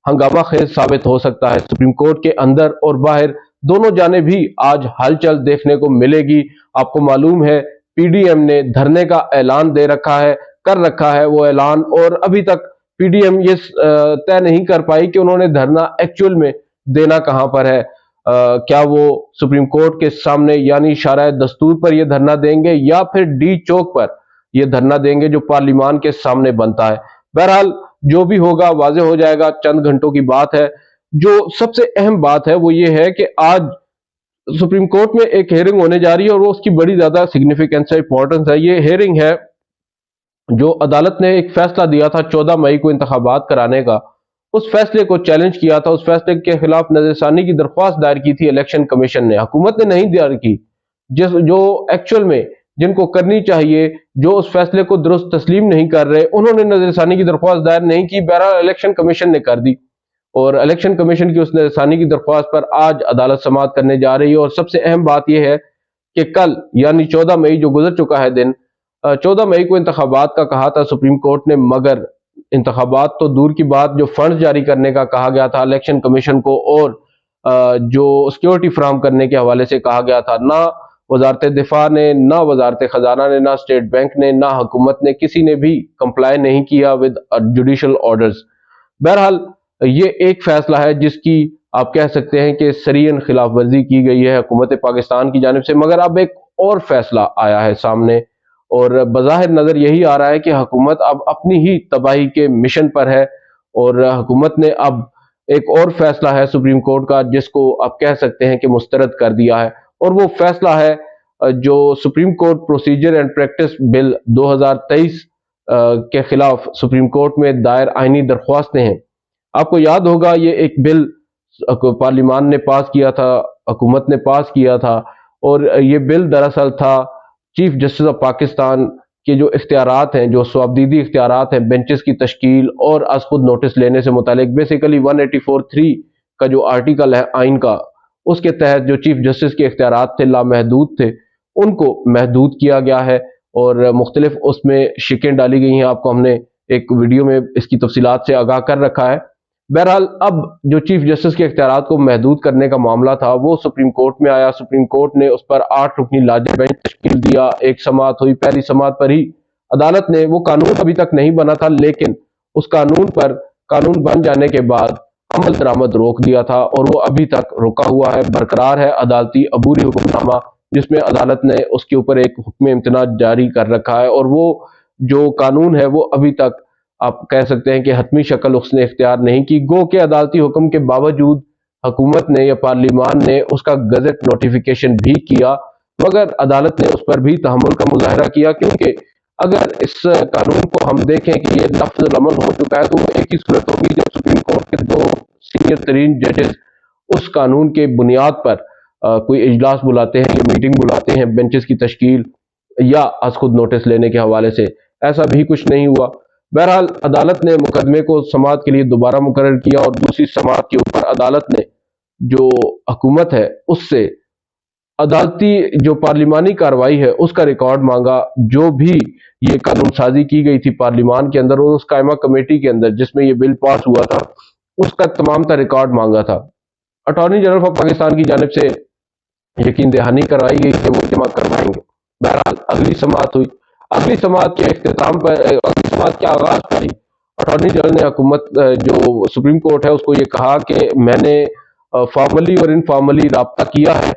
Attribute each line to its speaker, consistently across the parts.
Speaker 1: ہنگامہ خیز ثابت ہو سکتا ہے۔ سپریم کورٹ کے اندر اور باہر دونوں جانب بھی آج ہلچل دیکھنے کو ملے گی۔ آپ کو معلوم ہے پی ڈی ایم نے دھرنے کا اعلان کر رکھا ہے وہ اعلان، اور ابھی تک پی ڈی ایم یہ طے نہیں کر پائی کہ انہوں نے دھرنا ایکچول میں دینا کہاں پر ہے۔ کیا وہ سپریم کورٹ کے سامنے یعنی شارع دستور پر یہ دھرنا دیں گے، یا پھر ڈی چوک پر یہ دھرنا دیں گے جو پارلیمان کے سامنے بنتا ہے۔ بہرحال جو بھی ہوگا واضح ہو جائے گا، چند گھنٹوں کی بات ہے۔ جو سب سے اہم بات ہے وہ یہ ہے کہ آج سپریم کورٹ میں ایک ہیئرنگ ہونے جا رہی ہے، اور وہ اس کی بڑی زیادہ سگنیفیکنس ہے، امپورٹنس ہے۔ یہ ہیئرنگ ہے جو عدالت نے ایک فیصلہ دیا تھا 14 مئی کو انتخابات کرانے کا، اس فیصلے کو چیلنج کیا تھا، اس فیصلے کے خلاف نظر ثانی کی درخواست دائر کی تھی الیکشن کمیشن نے۔ حکومت نے نہیں دائر کی، جو ایکچول میں جن کو کرنی چاہیے، جو اس فیصلے کو درست تسلیم نہیں کر رہے، انہوں نے نظر ثانی کی درخواست دائر نہیں کی۔ بہرحال الیکشن کمیشن نے کر دی، اور الیکشن کمیشن کی اس نظر ثانی کی درخواست پر آج عدالت سماعت کرنے جا رہی ہے۔ اور سب سے اہم بات یہ ہے کہ کل یعنی 14 مئی جو گزر چکا ہے دن، 14 مئی کو انتخابات کا کہا تھا سپریم کورٹ نے، مگر انتخابات تو دور کی بات، جو فنڈز جاری کرنے کا کہا گیا تھا الیکشن کمیشن کو، اور جو سیکیورٹی فراہم کرنے کے حوالے سے کہا گیا تھا، نہ وزارت دفاع نے، نہ وزارت خزانہ نے، نہ اسٹیٹ بینک نے، نہ حکومت نے، کسی نے بھی کمپلائی نہیں کیا ود جوڈیشل آرڈرز۔ بہرحال یہ ایک فیصلہ ہے جس کی آپ کہہ سکتے ہیں کہ سریعاً خلاف ورزی کی گئی ہے حکومت پاکستان کی جانب سے، مگر اب ایک اور فیصلہ آیا ہے سامنے، اور بظاہر نظر یہی آ رہا ہے کہ حکومت اب اپنی ہی تباہی کے مشن پر ہے، اور حکومت نے اب ایک اور فیصلہ ہے سپریم کورٹ کا جس کو آپ کہہ سکتے ہیں کہ مسترد کر دیا ہے، اور وہ فیصلہ ہے جو supreme court procedure and practice bill 2023 کے خلاف سپریم کورٹ میں دائر آئینی درخواستیں ہیں۔ آپ کو یاد ہوگا یہ ایک بل پارلیمان نے پاس کیا تھا، حکومت نے پاس کیا تھا، اور یہ بل دراصل تھا چیف جسٹس آف پاکستان کے جو اختیارات ہیں، جو سوابدیدی اختیارات ہیں، بینچز کی تشکیل اور از خود نوٹس لینے سے متعلق، بیسیکلی 184(3) کا جو آرٹیکل ہے آئین کا، اس کے تحت جو چیف جسٹس کے اختیارات تھے، لامحدود تھے، ان کو محدود کیا گیا ہے، اور مختلف اس میں شکیں ڈالی گئی ہیں۔ آپ کو ہم نے ایک ویڈیو میں اس کی تفصیلات سے آگاہ کر رکھا ہے۔ بہرحال اب جو چیف جسٹس کے اختیارات کو محدود کرنے کا معاملہ تھا وہ سپریم کورٹ میں آیا۔ سپریم کورٹ نے اس پر 8 رکنی لاجئ بینچ تشکیل دیا، ایک سماعت ہوئی۔ پہلی سماعت پر ہی عدالت نے، وہ قانون ابھی تک نہیں بنا تھا لیکن اس قانون بن جانے کے بعد عمل درآمد روک دیا تھا، اور وہ ابھی تک رکا ہوا ہے، برقرار ہے عدالتی عبوری حکم نامہ، جس میں عدالت نے اس کے اوپر ایک حکم امتناع جاری کر رکھا ہے، اور وہ جو قانون ہے وہ ابھی تک آپ کہہ سکتے ہیں کہ حتمی شکل اس نے اختیار نہیں کی، گو کہ عدالتی حکم کے باوجود حکومت نے یا پارلیمان نے اس کا گزٹ نوٹیفیکیشن بھی کیا، مگر عدالت نے اس پر بھی تحمل کا مظاہرہ کیا، کیونکہ اگر اس قانون کو ہم دیکھیں کہ یہ لفظ العمل ہو چکا ہے تو وہ ایک ہی صورت ہوگی جب سپریم کورٹ کے 2 سینئر ترین ججز اس قانون کے بنیاد پر کوئی اجلاس بلاتے ہیں یا میٹنگ بلاتے ہیں بینچز کی تشکیل یا از خود نوٹس لینے کے حوالے سے۔ ایسا بھی کچھ نہیں ہوا۔ بہرحال عدالت نے مقدمے کو سماعت کے لیے دوبارہ مقرر کیا، اور دوسری سماعت کے اوپر عدالت نے جو حکومت ہے اس سے عدالتی جو پارلیمانی کارروائی ہے اس کا ریکارڈ مانگا، جو بھی یہ قانون سازی کی گئی تھی پارلیمان کے اندر اور اس قائمہ کمیٹی کے اندر جس میں یہ بل پاس ہوا تھا، اس کا تمام تر ریکارڈ مانگا تھا۔ اٹارنی جنرل آف پاکستان کی جانب سے یقین دہانی کروائی گئی کہ وہ جمع کروائیں گے۔ بہرحال اگلی سماعت ہوئی، اگلی سماعت کے اختتام پر، اگلی سماعت کے آغاز پر ہی اٹارنی جنرل نے حکومت جو سپریم کورٹ ہے اس کو یہ کہا کہ میں نے فارملی اور انفارملی رابطہ کیا ہے،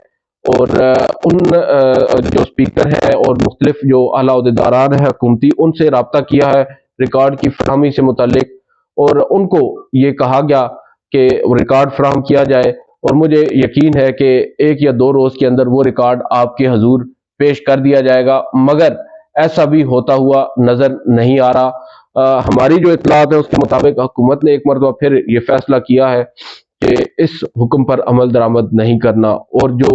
Speaker 1: اور ان جو اسپیکر ہیں اور مختلف جو اعلیٰ عہدیداران ہیں حکومتی، ان سے رابطہ کیا ہے ریکارڈ کی فراہمی سے متعلق، اور ان کو یہ کہا گیا کہ ریکارڈ فراہم کیا جائے، اور مجھے یقین ہے کہ 1 یا 2 روز کے اندر وہ ریکارڈ آپ کے حضور پیش کر دیا جائے گا، مگر ایسا بھی ہوتا ہوا نظر نہیں آ رہا۔ ہماری جو اطلاعات ہے اس کے مطابق حکومت نے ایک مرتبہ پھر یہ فیصلہ کیا ہے کہ اس حکم پر عمل درآمد نہیں کرنا، اور جو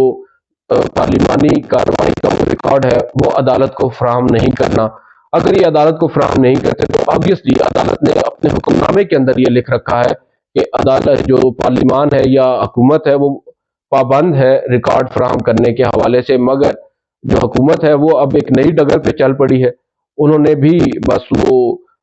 Speaker 1: پارلیمانی کارروائی کا وہ ریکارڈ ہے وہ عدالت کو فراہم نہیں کرنا۔ اگر یہ عدالت کو فراہم نہیں کرتے تو آبویسلی عدالت نے اپنے حکم نامے کے اندر یہ لکھ رکھا ہے کہ عدالت جو پارلیمان ہے یا حکومت ہے وہ پابند ہے ریکارڈ فراہم کرنے کے حوالے سے، مگر جو حکومت ہے وہ اب ایک نئی ڈگر پہ چل پڑی ہے۔ انہوں نے بھی بس وہ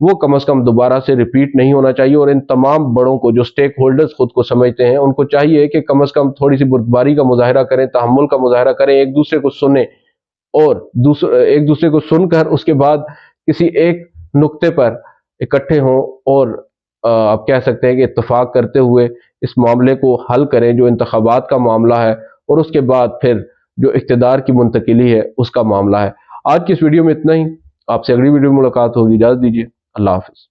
Speaker 1: وہ کم از کم دوبارہ سے ریپیٹ نہیں ہونا چاہیے، اور ان تمام بڑوں کو جو سٹیک ہولڈرز خود کو سمجھتے ہیں ان کو چاہیے کہ کم از کم تھوڑی سی بردباری کا مظاہرہ کریں، تحمل کا مظاہرہ کریں، ایک دوسرے کو سنیں، اور ایک دوسرے کو سن کر اس کے بعد کسی ایک نقطے پر اکٹھے ہوں، اور آپ کہہ سکتے ہیں کہ اتفاق کرتے ہوئے اس معاملے کو حل کریں جو انتخابات کا معاملہ ہے، اور اس کے بعد پھر جو اقتدار کی منتقلی ہے اس کا معاملہ ہے۔ آج کی اس ویڈیو میں اتنا ہی، آپ سے اگلی ویڈیو میں ملاقات ہوگی، اجازت دیجیے، اللہ حافظ۔